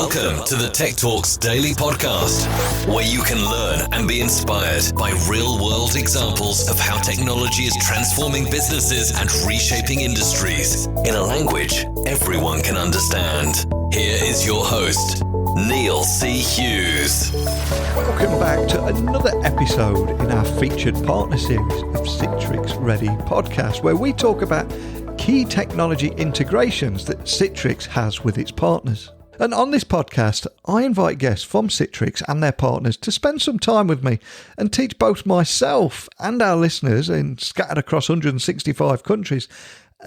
Welcome to the Tech Talks Daily Podcast, where you can learn and be inspired by real-world examples of how technology is transforming businesses and reshaping industries in a language everyone can understand. Here is your host, Neil C. Hughes. Welcome back to another episode in our featured partner series of Citrix Ready Podcast, where we talk about key technology integrations that Citrix has with its partners. And on this podcast, I invite guests from Citrix and their partners to spend some time with me and teach both myself and our listeners, scattered across 165 countries,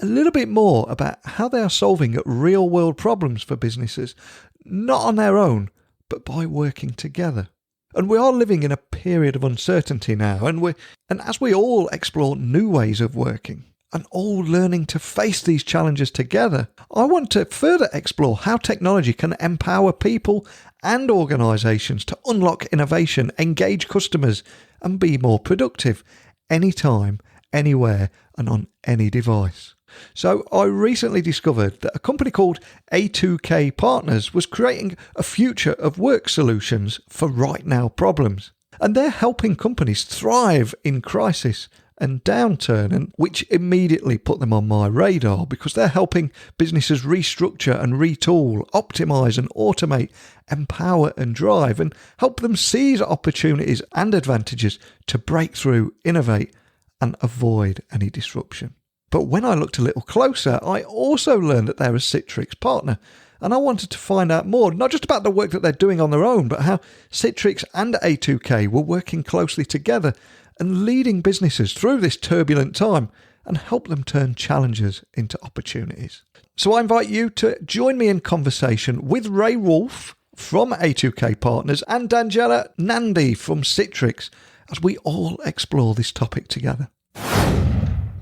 a little bit more about how they are solving real-world problems for businesses, not on their own, but by working together. And we are living in a period of uncertainty now, and as we all explore new ways of working, and all learning to face these challenges together, I want to further explore how technology can empower people and organisations to unlock innovation, engage customers, and be more productive anytime, anywhere, and on any device. So I recently discovered that a company called A2K Partners was creating a future of work solutions for right now problems. And they're helping companies thrive in crisis and downturn, and which immediately put them on my radar because they're helping businesses restructure and retool, optimize and automate, empower and drive, and help them seize opportunities and advantages to break through, innovate, and avoid any disruption. But when I looked a little closer, I also learned that they're a Citrix partner, and I wanted to find out more, not just about the work that they're doing on their own, but how Citrix and A2K were working closely together and leading businesses through this turbulent time and help them turn challenges into opportunities. So I invite you to join me in conversation with Ray Wolf from A2K Partners and Danijela Nandi from Citrix as we all explore this topic together.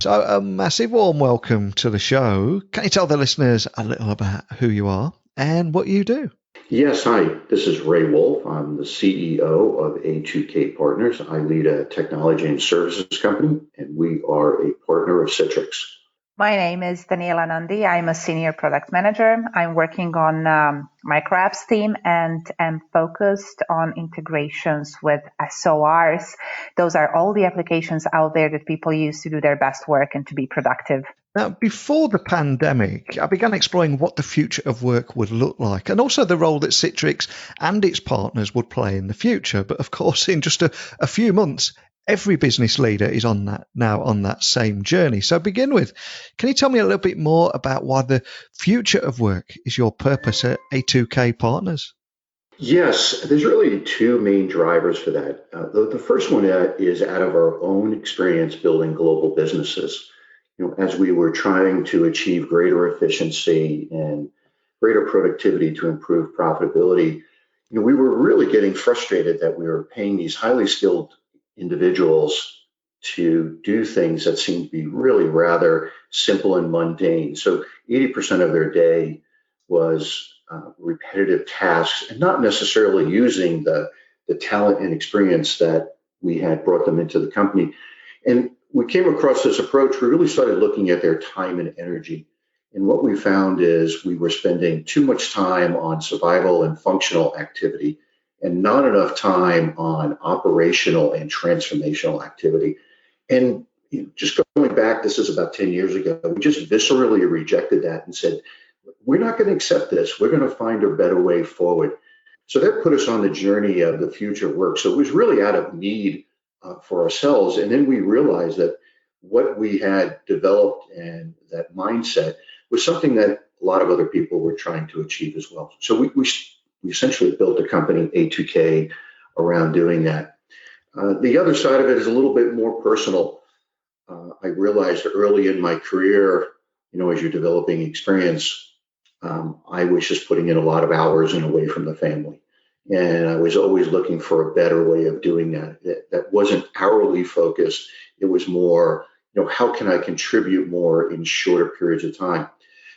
So a massive warm welcome to the show. Can you tell the listeners a little about who you are and what you do? Yes, hi. This is Ray Wolf. I'm the CEO of A2K Partners. I lead a technology and services company, and we are a partner of Citrix. My name is Danijela Nandi. I'm a senior product manager. I'm working on micro apps team and am focused on integrations with SORs. Those are all the applications out there that people use to do their best work and to be productive. Now, before the pandemic, I began exploring what the future of work would look like and also the role that Citrix and its partners would play in the future. But of course, in just a few months, every business leader is on that same journey. So begin with, can you tell me a little bit more about why the future of work is your purpose at A2K Partners? Yes, there's really two main drivers for that. The first one is out of our own experience building global businesses. As we were trying to achieve greater efficiency and greater productivity to improve profitability, we were really getting frustrated that we were paying these highly skilled individuals to do things that seemed to be really rather simple and mundane. So 80% of their day was repetitive tasks and not necessarily using the talent and experience that we had brought them into the company. And we came across this approach. We really started looking at their time and energy. And what we found is we were spending too much time on survival and functional activity and not enough time on operational and transformational activity. And just going back, this is about 10 years ago, we just viscerally rejected that and said, we're not going to accept this. We're going to find a better way forward. So that put us on the journey of the future of work. So it was really out of need for ourselves. And then we realized that what we had developed and that mindset was something that a lot of other people were trying to achieve as well. So we essentially built a company, A2K, around doing that. The other side of it is a little bit more personal. I realized early in my career, as you're developing experience, I was just putting in a lot of hours and away from the family. And I was always looking for a better way of doing that. That wasn't hourly focused. It was more, how can I contribute more in shorter periods of time?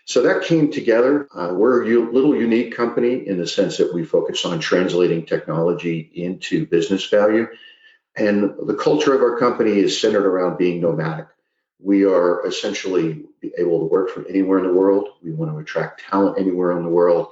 So that came together. We're a little unique company in the sense that we focus on translating technology into business value. And the culture of our company is centered around being nomadic. We are essentially able to work from anywhere in the world. We want to attract talent anywhere in the world.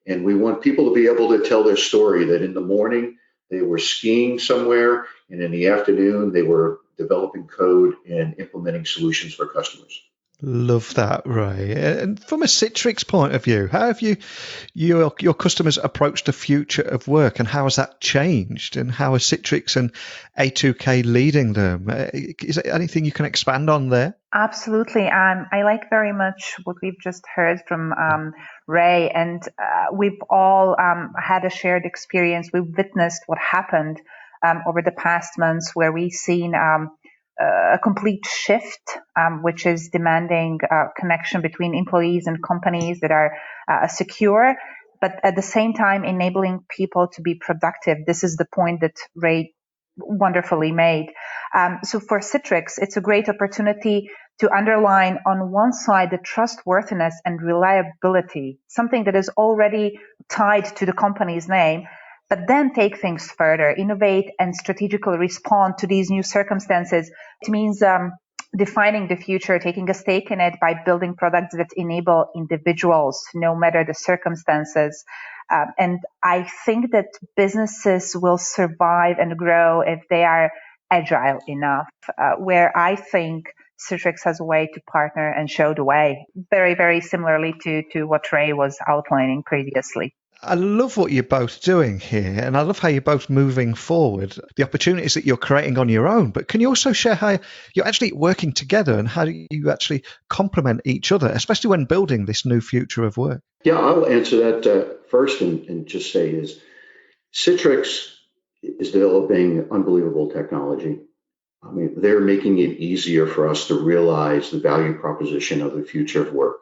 And we want people to be able to tell their story that in the morning they were skiing somewhere, and in the afternoon they were developing code and implementing solutions for customers. Love that, Ray. And from a Citrix point of view, how have your customers approached the future of work, and how has that changed? And how are Citrix and A2K leading them? Is there anything you can expand on there? Absolutely. I like very much what we've just heard from Ray, and we've all had a shared experience. We've witnessed what happened over the past months, where we've seen a complete shift, which is demanding connection between employees and companies that are secure, but at the same time enabling people to be productive. This is the point that Ray wonderfully made. So for Citrix, it's a great opportunity to underline on one side the trustworthiness and reliability, something that is already tied to the company's name, but then take things further, innovate and strategically respond to these new circumstances. It means defining the future, taking a stake in it by building products that enable individuals, no matter the circumstances. And I think that businesses will survive and grow if they are agile enough, where I think Citrix has a way to partner and show the way, very, very similarly to what Ray was outlining previously. I love what you're both doing here, and I love how you're both moving forward, the opportunities that you're creating on your own. But can you also share how you're actually working together and how you actually complement each other, especially when building this new future of work? Yeah, I'll answer that first and just say is Citrix is developing unbelievable technology. I mean, they're making it easier for us to realize the value proposition of the future of work.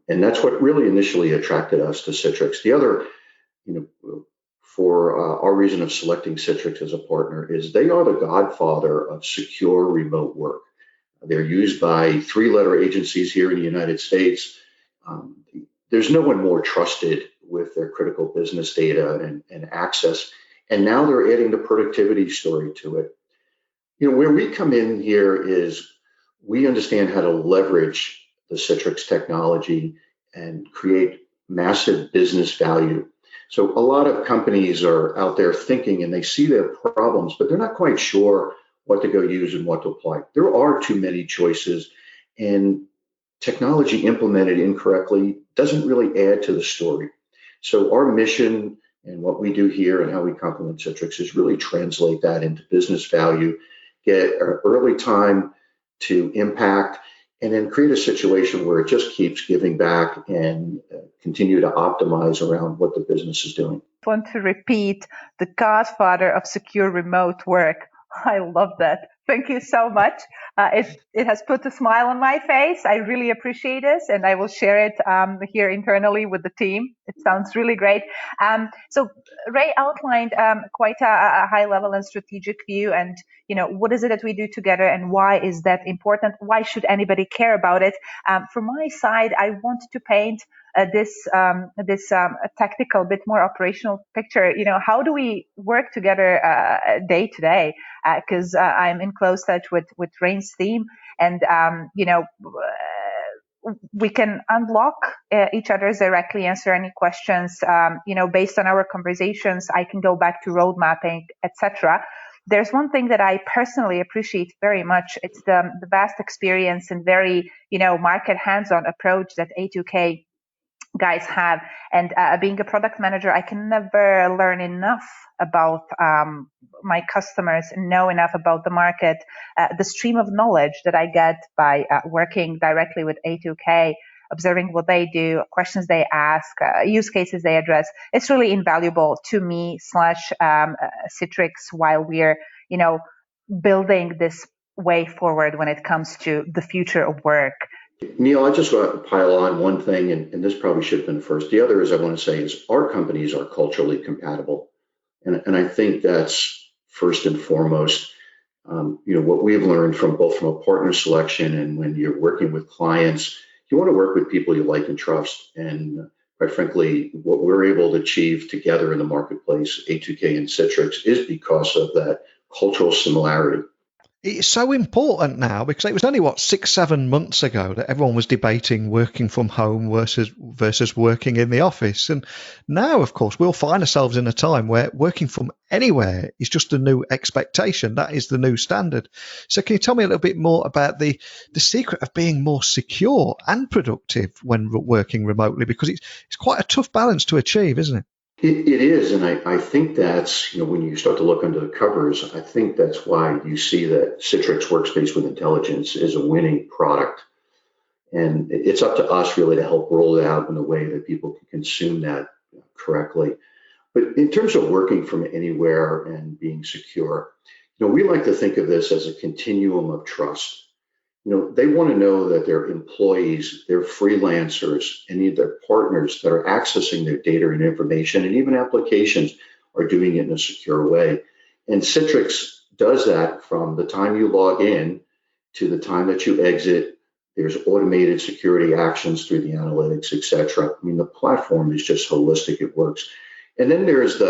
And that's what really initially attracted us to Citrix. The other, for our reason of selecting Citrix as a partner is they are the godfather of secure remote work. They're used by 3-letter agencies here in the United States. There's no one more trusted with their critical business data and access. And now they're adding the productivity story to it. Where we come in here is we understand how to leverage the Citrix technology and create massive business value. So a lot of companies are out there thinking and they see their problems, but they're not quite sure what to go use and what to apply. There are too many choices, and technology implemented incorrectly doesn't really add to the story. So our mission and what we do here and how we complement Citrix is really translate that into business value, get an early time to impact, and then create a situation where it just keeps giving back and continue to optimize around what the business is doing. I want to repeat the godfather of secure remote work. I love that. Thank you so much. It has put a smile on my face. I really appreciate this, and I will share it here internally with the team. It sounds really great. So Ray outlined quite a high level and strategic view, and what is it that we do together, and why is that important? Why should anybody care about it? From my side, I want to paint this tactical, bit more operational picture. How do we work together day to day? Because I'm in close touch with Ray's team, and we can unlock each other's directly, answer any questions. Based on our conversations, I can go back to road mapping, etc. There's one thing that I personally appreciate very much. It's the vast experience and very market hands-on approach that A2K guys have, and being a product manager, I can never learn enough about my customers and know enough about the market. The stream of knowledge that I get by working directly with A2K, observing what they do, questions they ask, use cases they address, it's really invaluable to me / Citrix while we're building this way forward when it comes to the future of work. Neil, I just want to pile on one thing, and this probably should have been first. The other is I want to say is our companies are culturally compatible. And I think that's first and foremost, what we've learned from a partner selection and when you're working with clients, you want to work with people you like and trust. And quite frankly, what we're able to achieve together in the marketplace, A2K and Citrix, is because of that cultural similarity. It's so important now because it was only 6-7 months ago that everyone was debating working from home versus working in the office. And now, of course, we'll find ourselves in a time where working from anywhere is just a new expectation. That is the new standard. So can you tell me a little bit more about the secret of being more secure and productive when working remotely? Because it's quite a tough balance to achieve, isn't it? It is, and I think that's, when you start to look under the covers, I think that's why you see that Citrix Workspace with Intelligence is a winning product. And it's up to us really to help roll it out in a way that people can consume that correctly. But in terms of working from anywhere and being secure, we like to think of this as a continuum of trust. They want to know that their employees, their freelancers, any of their partners that are accessing their data and information and even applications are doing it in a secure way. And Citrix does that from the time you log in to the time that you exit. There's automated security actions through the analytics, et cetera. The platform is just holistic. It works. And then there's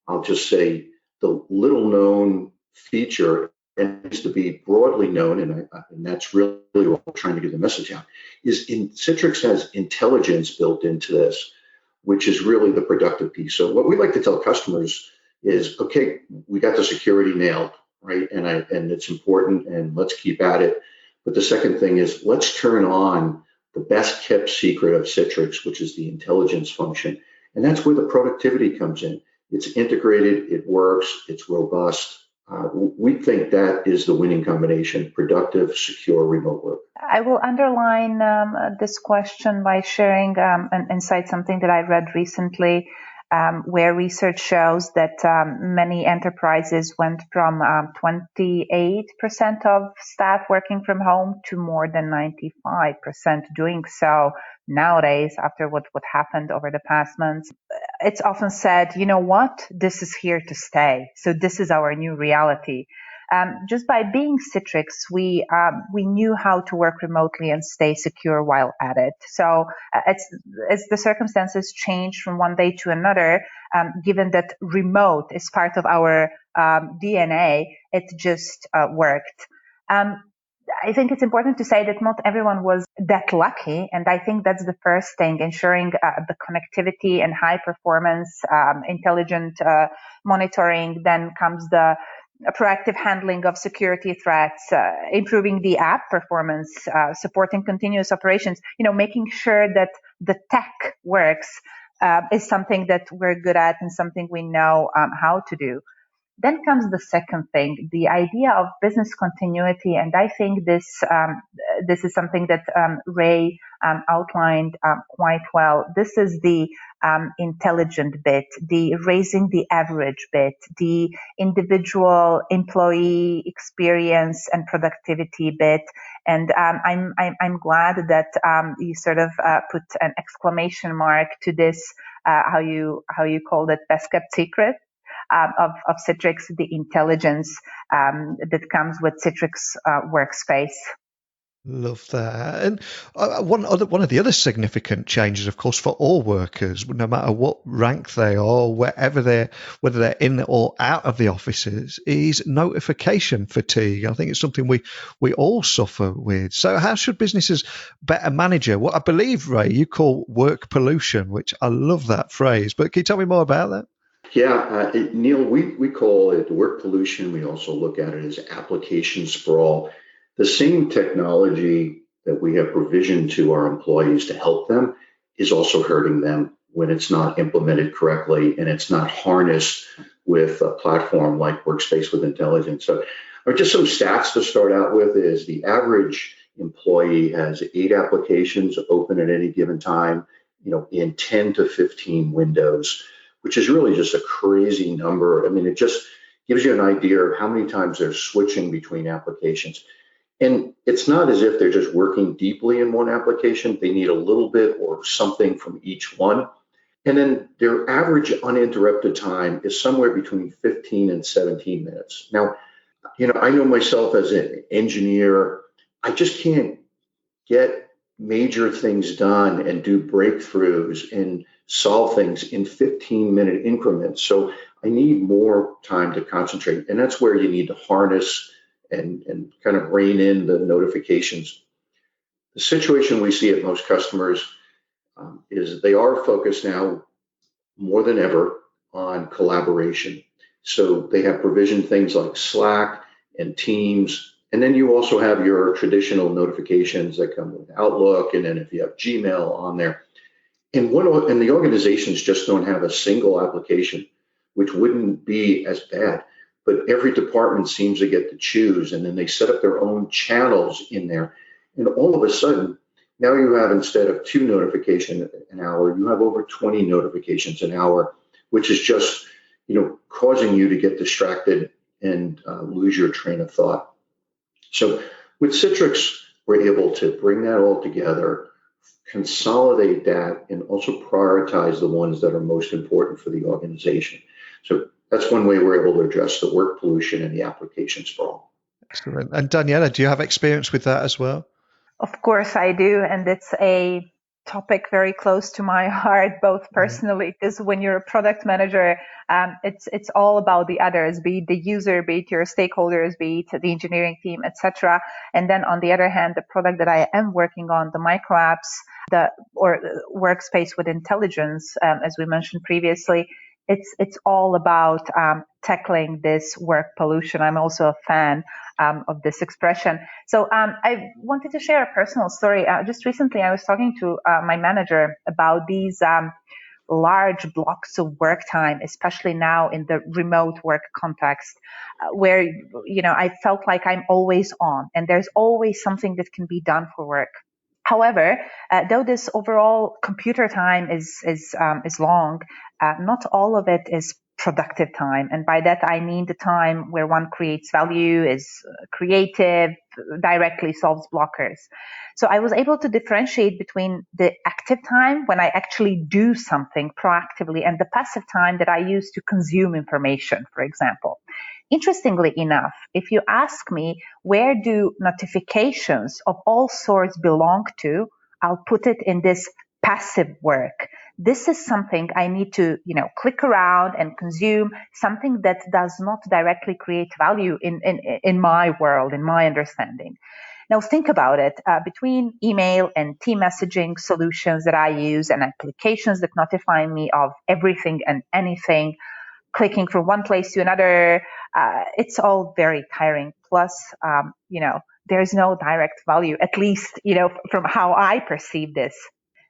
I'll just say, the little known feature, and needs to be broadly known, and that's really what we're trying to get the message out, is Citrix has intelligence built into this, which is really the productive piece. So what we like to tell customers is, okay, we got the security nailed, right? And it's important, and let's keep at it. But the second thing is, let's turn on the best kept secret of Citrix, which is the intelligence function. And that's where the productivity comes in. It's integrated, it works, it's robust. We think that is the winning combination: productive, secure, remote work. I will underline this question by sharing an insight, something that I read recently, where research shows that many enterprises went from 28% of staff working from home to more than 95% doing so nowadays after what happened over the past months. It's often said, this is here to stay. So this is our new reality. Just by being Citrix, we knew how to work remotely and stay secure while at it. So as the circumstances change from one day to another, given that remote is part of our DNA, it just worked. I think it's important to say that not everyone was that lucky. And I think that's the first thing, ensuring the connectivity and high performance, intelligent monitoring. Then comes the proactive handling of security threats, improving the app performance, supporting continuous operations, making sure that the tech works is something that we're good at and something we know how to do. Then comes the second thing, the idea of business continuity. And I think this is something that Ray outlined quite well. This is the intelligent bit, the raising the average bit, the individual employee experience and productivity bit. And I'm glad that you sort of put an exclamation mark to this, how you called it, best kept secret. Of Citrix, the intelligence that comes with Citrix Workspace. Love that. And one of the other significant changes, of course, for all workers, no matter what rank they are, whether they're in or out of the offices, is notification fatigue. I think it's something we all suffer with. So how should businesses better manage it? What I believe, Ray, you call work pollution, which I love that phrase. But can you tell me more about that? Yeah, Neil, we call it work pollution. We also look at it as application sprawl. The same technology that we have provisioned to our employees to help them is also hurting them when it's not implemented correctly and it's not harnessed with a platform like Workspace with Intelligence. So just some stats to start out with is the average employee has 8 applications open at any given time, in 10 to 15 windows, which is really just a crazy number. I mean, it just gives you an idea of how many times they're switching between applications. And it's not as if they're just working deeply in one application. They need a little bit or something from each one. And then their average uninterrupted time is somewhere between 15 and 17 minutes. Now, I know myself as an engineer, I just can't get major things done and do breakthroughs and solve things in 15-minute increments. So I need more time to concentrate. And that's where you need to harness and kind of rein in the notifications. The situation we see at most customers is they are focused now more than ever on collaboration. So they have provisioned things like Slack and Teams. And then you also have your traditional notifications that come with Outlook. And then if you have Gmail on there. And the organizations just don't have a single application, which wouldn't be as bad. But every department seems to get to choose. And then they set up their own channels in there. And all of a sudden, now you have, instead of 2 notifications an hour, you have over 20 notifications an hour, which is just, causing you to get distracted and lose your train of thought. So with Citrix, we're able to bring that all together, consolidate that, and also prioritize the ones that are most important for the organization. So that's one way we're able to address the work pollution and the application sprawl. Excellent. And Danijela, do you have experience with that as well? Of course I do. And it's a topic very close to my heart, both personally, because when you're a product manager, it's all about the others, be it the user, be it your stakeholders, be it the engineering team, etc. And then on the other hand, the product that I am working on, the micro apps, or workspace with intelligence, as we mentioned previously, it's all about tackling this work pollution. I'm also a fan of this expression. So I wanted to share a personal story. Just recently, I was talking to my manager about these large blocks of work time, especially now in the remote work context, where I felt like I'm always on, and there's always something that can be done for work. However, though this overall computer time is long, not all of it is productive time. And by that, I mean the time where one creates value, is creative, directly solves blockers. So I was able to differentiate between the active time when I actually do something proactively and the passive time that I use to consume information, for example. Interestingly enough, if you ask me, where do notifications of all sorts belong to, I'll put it in this passive work. This is something I need to, click around and consume, something that does not directly create value in my world, in my understanding. Now think about it, between email and team messaging solutions that I use and applications that notify me of everything and anything, clicking from one place to another, it's all very tiring. Plus, there's no direct value, at least, from how I perceive this.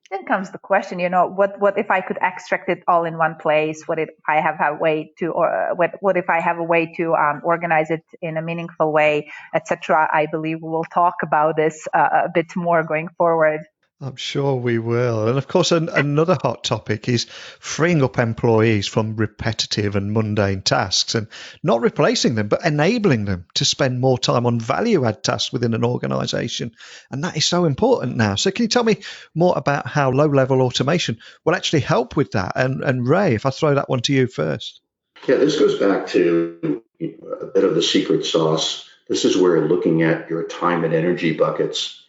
Then comes the question, what if I could extract it all in one place? What if I have a way to, or what if I have a way to organize it in a meaningful way, etc.? I believe we will talk about this a bit more going forward. I'm sure we will. And of course, another hot topic is freeing up employees from repetitive and mundane tasks, and not replacing them, but enabling them to spend more time on value-add tasks within an organization. And that is so important now. So can you tell me more about how low-level automation will actually help with that? And Ray, if I throw that one to you first. Yeah, this goes back to a bit of the secret sauce. This is where looking at your time and energy buckets,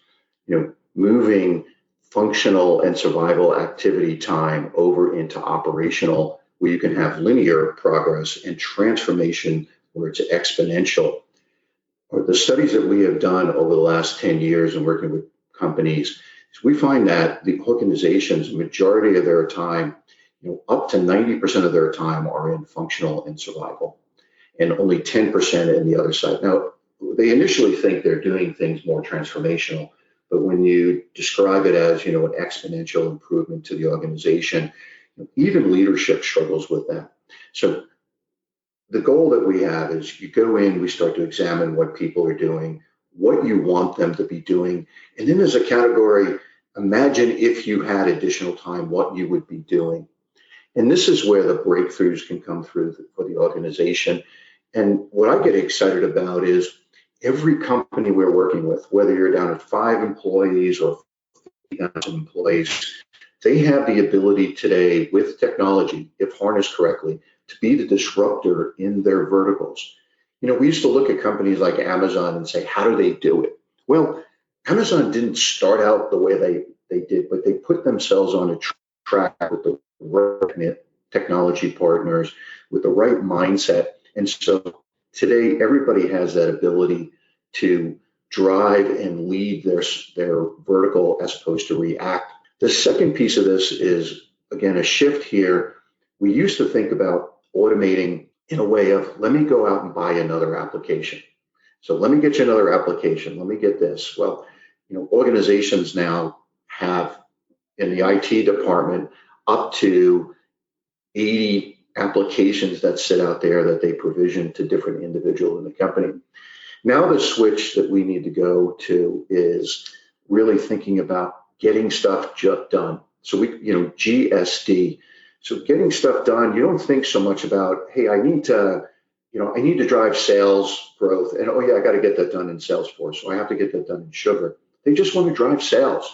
moving functional and survival activity time over into operational, where you can have linear progress, and transformation where it's exponential. Or the studies that we have done over the last 10 years in working with companies, we find that the organization's majority of their time, up to 90% of their time are in functional and survival, and only 10% in the other side. Now, they initially think they're doing things more transformational, but when you describe it as, an exponential improvement to the organization, even leadership struggles with that. So the goal that we have is you go in, we start to examine what people are doing, what you want them to be doing. And then there's a category, imagine if you had additional time, what you would be doing. And this is where the breakthroughs can come through for the organization. And what I get excited about is every company we're working with, whether you're down at 5 employees or 50,000 employees, they have the ability today with technology, if harnessed correctly, to be the disruptor in their verticals. We used to look at companies like Amazon and say, how do they do it? Well, Amazon didn't start out the way they did, but they put themselves on a track with the right technology partners, with the right mindset. And so today, everybody has that ability to drive and lead their vertical as opposed to react. The second piece of this is, again, a shift here. We used to think about automating in a way of, let me go out and buy another application. So let me get you another application. Let me get this. Well, organizations now have in the IT department up to 80 applications that sit out there that they provision to different individuals in the company. Now the switch that we need to go to is really thinking about getting stuff just done. So GSD. So getting stuff done, you don't think so much about, hey, I need to drive sales growth, and I got to get that done in Salesforce, so I have to get that done in Sugar. They just want to drive sales.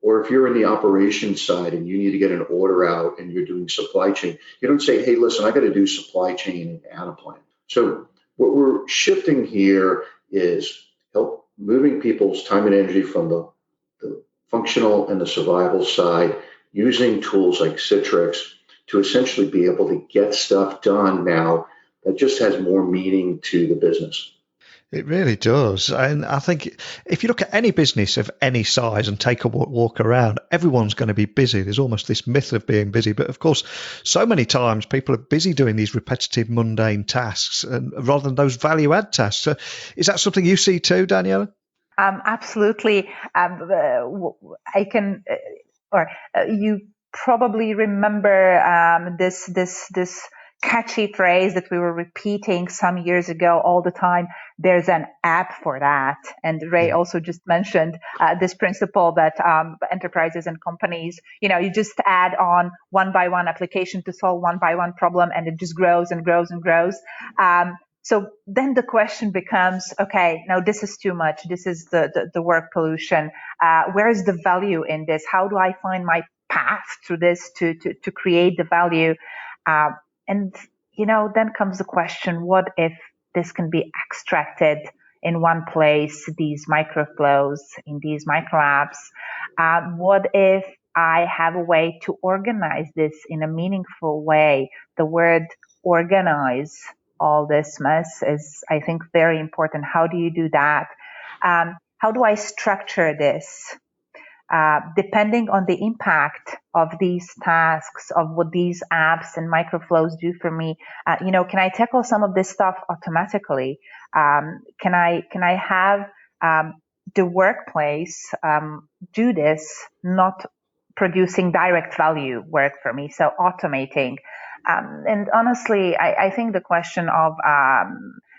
Or if you're in the operations side and you need to get an order out and you're doing supply chain, you don't say, hey, listen, I got to do supply chain and Anaplan. So what we're shifting here is help moving people's time and energy from the functional and the survival side, using tools like Citrix to essentially be able to get stuff done now that just has more meaning to the business. It really does. And I think if you look at any business of any size and take a walk around, everyone's going to be busy. There's almost this myth of being busy. But of course, so many times people are busy doing these repetitive, mundane tasks and rather than those value add tasks. So is that something you see too, Danijela? Absolutely. You probably remember this catchy phrase that we were repeating some years ago all the time. There's an app for that. And Ray also just mentioned this principle that enterprises and companies, you just add on one by one application to solve one by one problem, and it just grows and grows and grows. So then the question becomes, okay, now this is too much. This is the work pollution. Where is the value in this? How do I find my path through this to create the value? And, then comes the question, what if this can be extracted in one place, these microflows, in these micro apps? What if I have a way to organize this in a meaningful way? The word organize all this mess is, I think, very important. How do you do that? How do I structure this? Depending on the impact of these tasks, of what these apps and microflows do for me, can I tackle some of this stuff automatically? Can I have the workplace do this, not producing direct value work for me, so automating? And honestly, I think the question of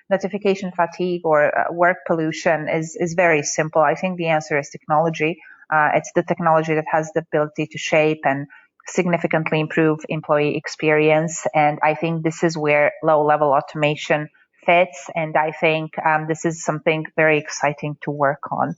notification fatigue or work pollution is very simple. I think the answer is technology. It's the technology that has the ability to shape and significantly improve employee experience. And I think this is where low-level automation fits. And I think this is something very exciting to work on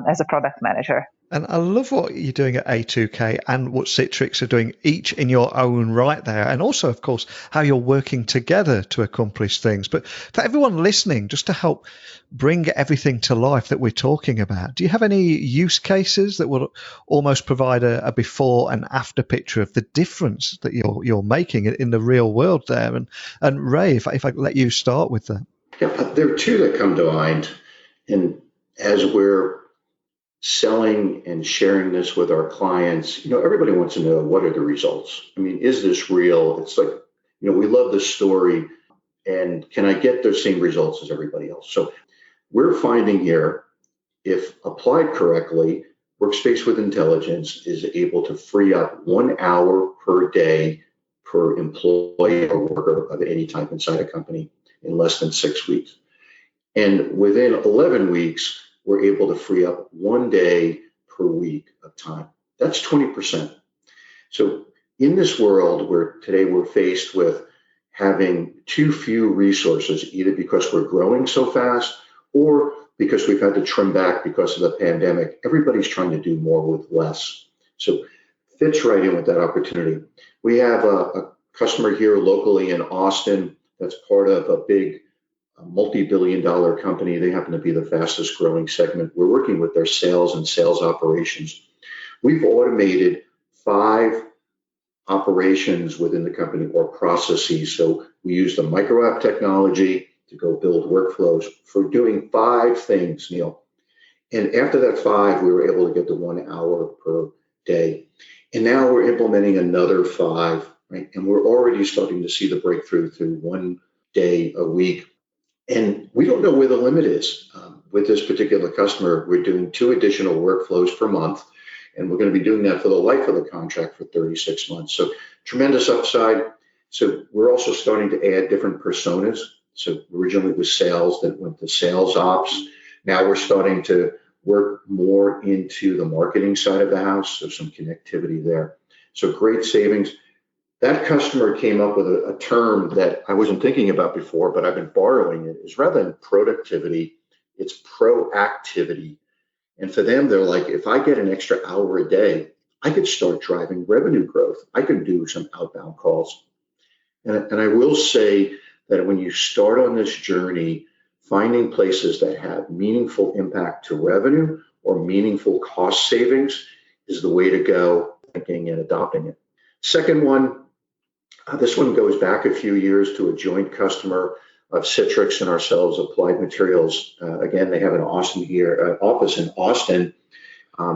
as a product manager. And I love what you're doing at A2K and what Citrix are doing, each in your own right there. And also, of course, how you're working together to accomplish things. But for everyone listening, just to help bring everything to life that we're talking about, do you have any use cases that will almost provide a before and after picture of the difference that you're making in the real world there? And Ray, if I let you start with that. Yeah, there are two that come to mind. And as we're selling and sharing this with our clients, everybody wants to know, what are the results? I mean, is this real? It's like, we love this story, and can I get the same results as everybody else? So we're finding here, if applied correctly, Workspace with Intelligence is able to free up 1 hour per day per employee or worker of any type inside a company in less than 6 weeks. And within 11 weeks, we're able to free up 1 day per week of time. That's 20%. So in this world where today we're faced with having too few resources, either because we're growing so fast or because we've had to trim back because of the pandemic, everybody's trying to do more with less. So fits right in with that opportunity. We have a customer here locally in Austin that's part of a big multi-billion-dollar company. They happen to be the fastest growing segment. We're working with their sales and sales operations. We've automated 5 operations within the company or processes. So we use the micro app technology to go build workflows for doing 5 things, Neil. And after that 5, we were able to get to 1 hour per day. And now we're implementing another 5, right? And we're already starting to see the breakthrough through 1 day a week. And we don't know where the limit is. With this particular customer, we're doing 2 additional workflows per month, and we're going to be doing that for the life of the contract for 36 months. So tremendous upside. So we're also starting to add different personas. So originally it was sales, then went to sales ops. Now we're starting to work more into the marketing side of the house, so some connectivity there. So great savings. That customer came up with a term that I wasn't thinking about before, but I've been borrowing it, is rather than productivity, it's proactivity. And for them, they're like, if I get an extra hour a day, I could start driving revenue growth. I could do some outbound calls. And I will say that when you start on this journey, finding places that have meaningful impact to revenue or meaningful cost savings is the way to go, thinking and adopting it. Second one, this one goes back a few years to a joint customer of Citrix and ourselves, Applied Materials. Again, they have an office in Austin.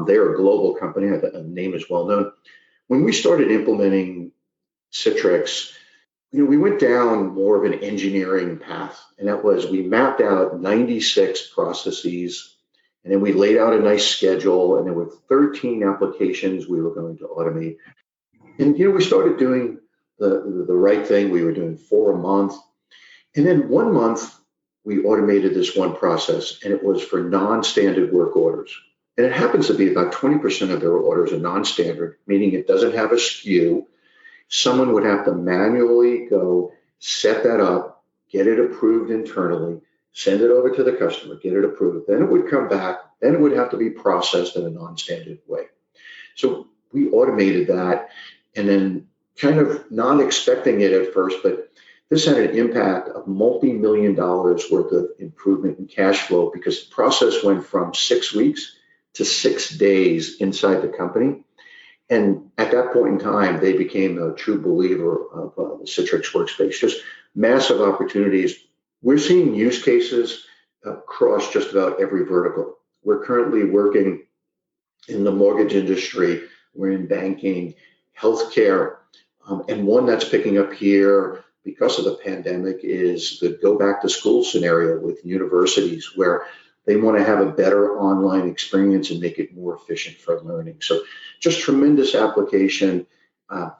They're a global company. The name is well known. When we started implementing Citrix, we went down more of an engineering path, and that was we mapped out 96 processes, and then we laid out a nice schedule, and then with 13 applications we were going to automate. And we started doing the right thing. We were doing 4 a month, and then 1 month we automated this one process, and it was for non-standard work orders. And it happens to be about 20% of their orders are non-standard, meaning it doesn't have a SKU. Someone would have to manually go set that up, get it approved internally, send it over to the customer, get it approved. Then it would come back. Then it would have to be processed in a non-standard way. So we automated that, and then kind of not expecting it at first, but this had an impact of multi-million dollars worth of improvement in cash flow because the process went from 6 weeks to 6 days inside the company. And at that point in time, they became a true believer of the Citrix Workspace. Just massive opportunities. We're seeing use cases across just about every vertical. We're currently working in the mortgage industry. We're in banking, healthcare, and one that's picking up here because of the pandemic is the go back to school scenario with universities where they want to have a better online experience and make it more efficient for learning. So just tremendous application.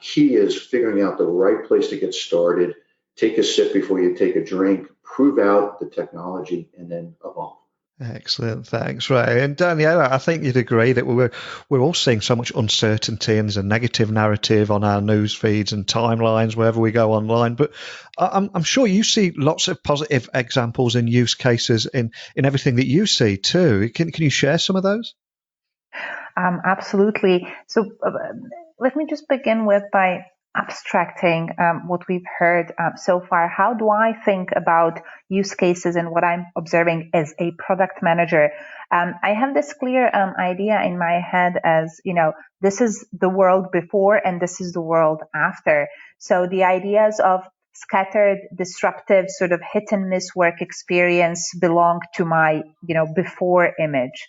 Key is figuring out the right place to get started. Take a sip before you take a drink, prove out the technology, and then evolve. Excellent, thanks, Ray. And Danijela, I think you'd agree that we're all seeing so much uncertainty, and there's a negative narrative on our news feeds and timelines wherever we go online. But I'm sure you see lots of positive examples and use cases in everything that you see too. Can you share some of those? Absolutely. So let me just begin by abstracting what we've heard so far. How do I think about use cases and what I'm observing as a product manager? I have this clear idea in my head as, this is the world before and this is the world after. So the ideas of scattered, disruptive, sort of hit and miss work experience belong to my, before image.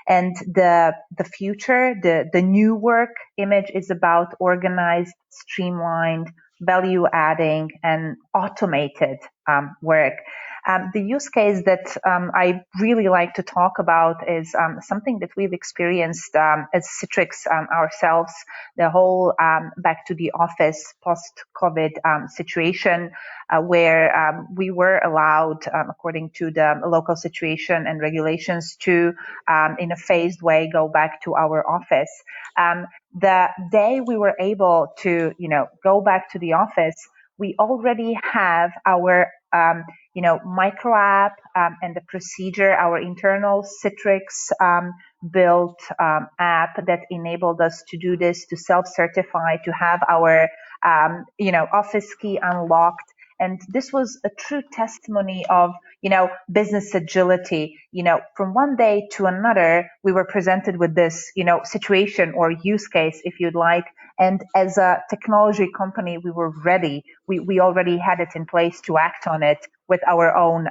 And the future, the new work image is about organized, streamlined, value-adding, and automated work. The use case that I really like to talk about is something that we've experienced as Citrix ourselves, the whole back to the office post-COVID situation where we were allowed, according to the local situation and regulations, to, in a phased way, go back to our office. The day we were able to, go back to the office, we already have our micro app and the procedure, our internal Citrix built app that enabled us to do this, to self-certify, to have our, office key unlocked. And this was a true testimony of, business agility. From one day to another, we were presented with this, situation or use case, if you'd like. And as a technology company, we were ready. We already had it in place to act on it with our own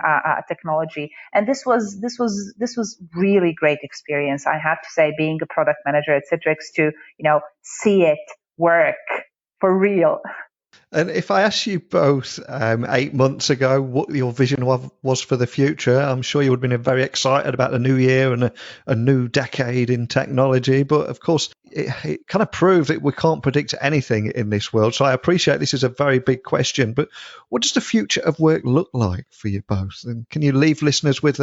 technology. And this was really great experience. I have to say, being a product manager at Citrix, to see it work for real. And if I asked you both 8 months ago what your vision was for the future, I'm sure you would have been very excited about the new year and a new decade in technology. But of course, it kind of proved that we can't predict anything in this world. So I appreciate this is a very big question. But what does the future of work look like for you both? And can you leave listeners with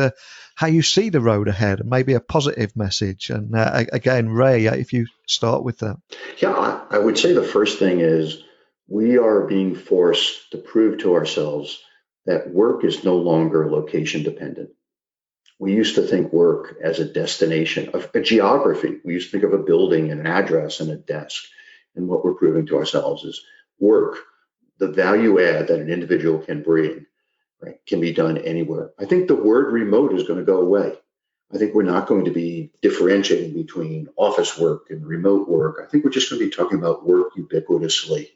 how you see the road ahead and maybe a positive message? And again, Ray, if you start with that. Yeah, I would say the first thing is, we are being forced to prove to ourselves that work is no longer location dependent. We used to think work as a destination, a geography. We used to think of a building and an address and a desk. And what we're proving to ourselves is work, the value add that an individual can bring, right, can be done anywhere. I think the word remote is going to go away. I think we're not going to be differentiating between office work and remote work. I think we're just going to be talking about work ubiquitously.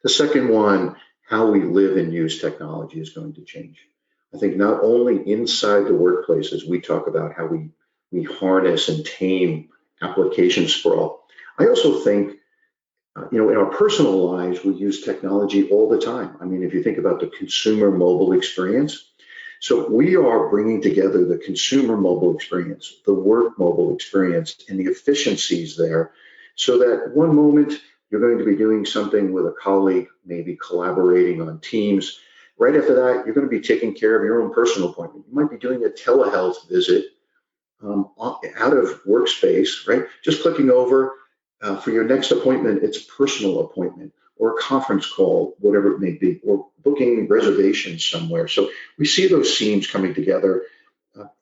The second one, how we live and use technology is going to change. I think not only inside the workplaces, we talk about how we harness and tame application sprawl. I also think, in our personal lives, we use technology all the time. I mean, if you think about the consumer mobile experience, so we are bringing together the consumer mobile experience, the work mobile experience, and the efficiencies there, so that one moment you're going to be doing something with a colleague, maybe collaborating on Teams. Right after that, you're going to be taking care of your own personal appointment. You might be doing a telehealth visit out of Workspace, right? Just clicking over for your next appointment, it's a personal appointment or a conference call, whatever it may be, or booking reservations somewhere. So we see those seams coming together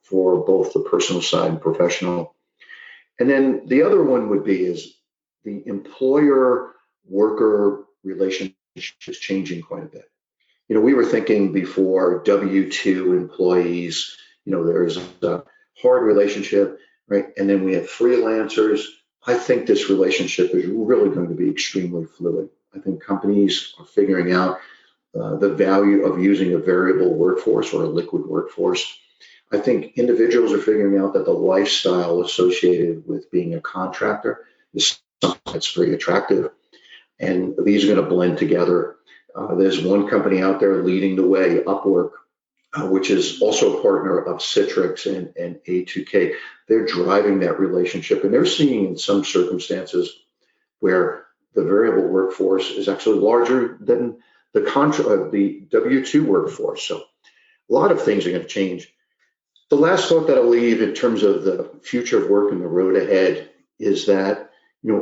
for both the personal side and professional. And then the other one would be is the employer-worker relationship is changing quite a bit. We were thinking before W-2 employees, there's a hard relationship, right? And then we have freelancers. I think this relationship is really going to be extremely fluid. I think companies are figuring out the value of using a variable workforce or a liquid workforce. I think individuals are figuring out that the lifestyle associated with being a contractor is something that's very attractive. And these are going to blend together. There's one company out there leading the way, Upwork, which is also a partner of Citrix and A2K. They're driving that relationship, and they're seeing in some circumstances where the variable workforce is actually larger than the W-2 workforce. So a lot of things are going to change. The last thought that I'll leave in terms of the future of work and the road ahead is that,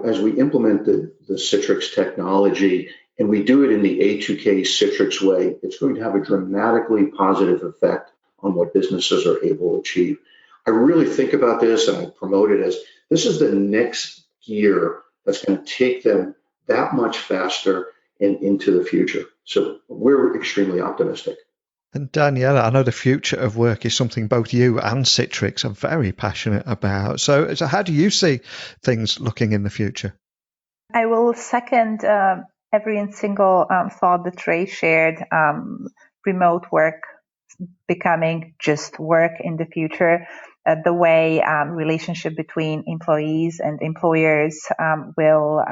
as we implement the Citrix technology and we do it in the A2K Citrix way, it's going to have a dramatically positive effect on what businesses are able to achieve. I really think about this and I promote it as this is the next gear that's going to take them that much faster and into the future. So we're extremely optimistic. And Danijela, I know the future of work is something both you and Citrix are very passionate about. So how do you see things looking in the future? I will second every single thought that Ray shared. Remote work becoming just work in the future. The way relationship between employees and employers will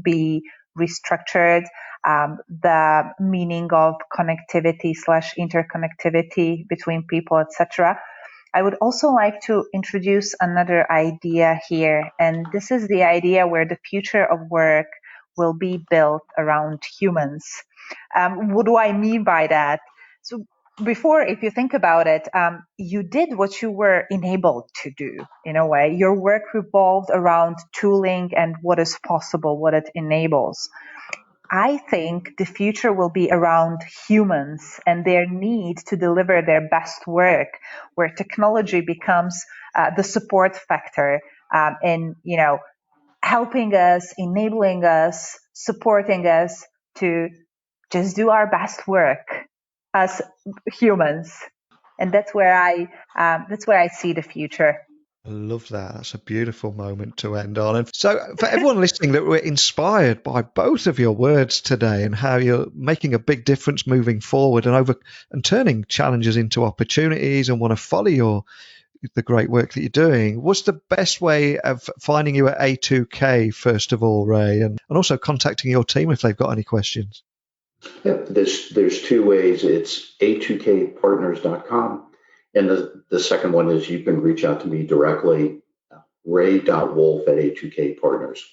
be restructured. The meaning of connectivity / interconnectivity between people, etc. I would also like to introduce another idea here, and this is the idea where the future of work will be built around humans. What do I mean by that? So before, if you think about it, you did what you were enabled to do in a way. Your work revolved around tooling and what is possible, what it enables. I think the future will be around humans and their need to deliver their best work, where technology becomes the support factor in, helping us, enabling us, supporting us to just do our best work as humans. And that's where I see the future. I love that. That's a beautiful moment to end on. And so for everyone listening that were inspired by both of your words today and how you're making a big difference moving forward and turning challenges into opportunities and want to follow the great work that you're doing, what's the best way of finding you at A2K, first of all, Ray, and also contacting your team if they've got any questions? Yeah, there's two ways. It's A2KPartners.com. And the second one is you can reach out to me directly, ray.wolf@A2K Partners.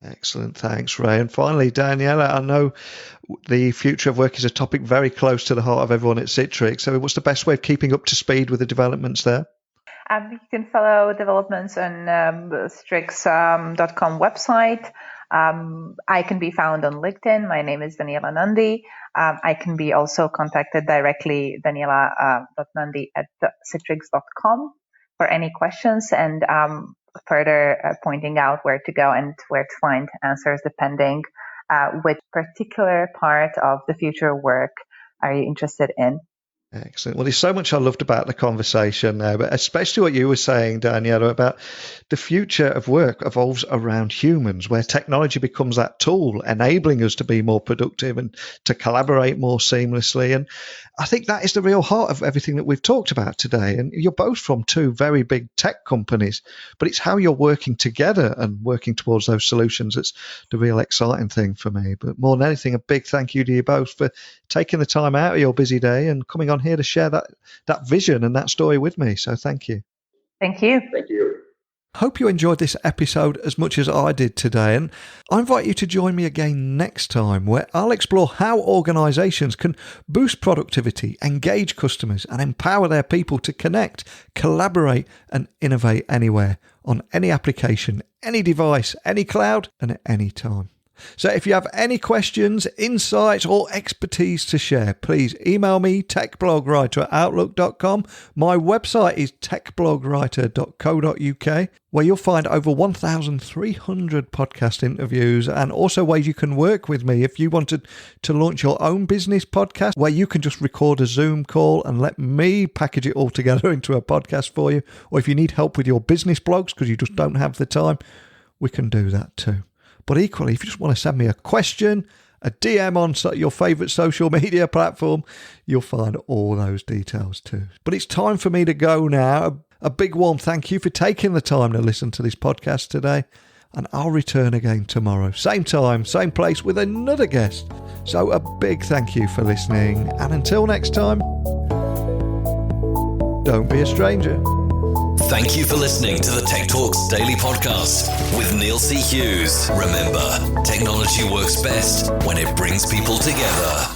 Excellent. Thanks, Ray. And finally, Danijela, I know the future of work is a topic very close to the heart of everyone at Citrix. So what's the best way of keeping up to speed with the developments there? You can follow developments on Citrix.com website. I can be found on LinkedIn. My name is Danijela Nandi. I can be also contacted directly, Danijela.nandi@citrix.com for any questions and further pointing out where to go and where to find answers depending which particular part of the future work are you interested in. Excellent. Well, there's so much I loved about the conversation there, but especially what you were saying, Danijela, about the future of work evolves around humans, where technology becomes that tool enabling us to be more productive and to collaborate more seamlessly. And I think that is the real heart of everything that we've talked about today. And you're both from two very big tech companies, but it's how you're working together and working towards those solutions that's the real exciting thing for me. But more than anything, a big thank you to you both for taking the time out of your busy day and coming on here to share that vision and that story with me. So thank you. Thank you. Thank you. Hope you enjoyed this episode as much as I did today, and I invite you to join me again next time where I'll explore how organisations can boost productivity, engage customers and empower their people to connect, collaborate and innovate anywhere, on any application, any device, any cloud and at any time. So if you have any questions, insights or expertise to share, please email me, techblogwriter@outlook.com. My website is techblogwriter.co.uk, where you'll find over 1,300 podcast interviews and also ways you can work with me if you wanted to launch your own business podcast, where you can just record a Zoom call and let me package it all together into a podcast for you. Or if you need help with your business blogs because you just don't have the time, we can do that too. But equally, if you just want to send me a question, a DM on your favourite social media platform, you'll find all those details too. But it's time for me to go now. A big warm thank you for taking the time to listen to this podcast today. And I'll return again tomorrow. Same time, same place with another guest. So a big thank you for listening. And until next time, don't be a stranger. Thank you for listening to the Tech Talks Daily Podcast with Neil C. Hughes. Remember, technology works best when it brings people together.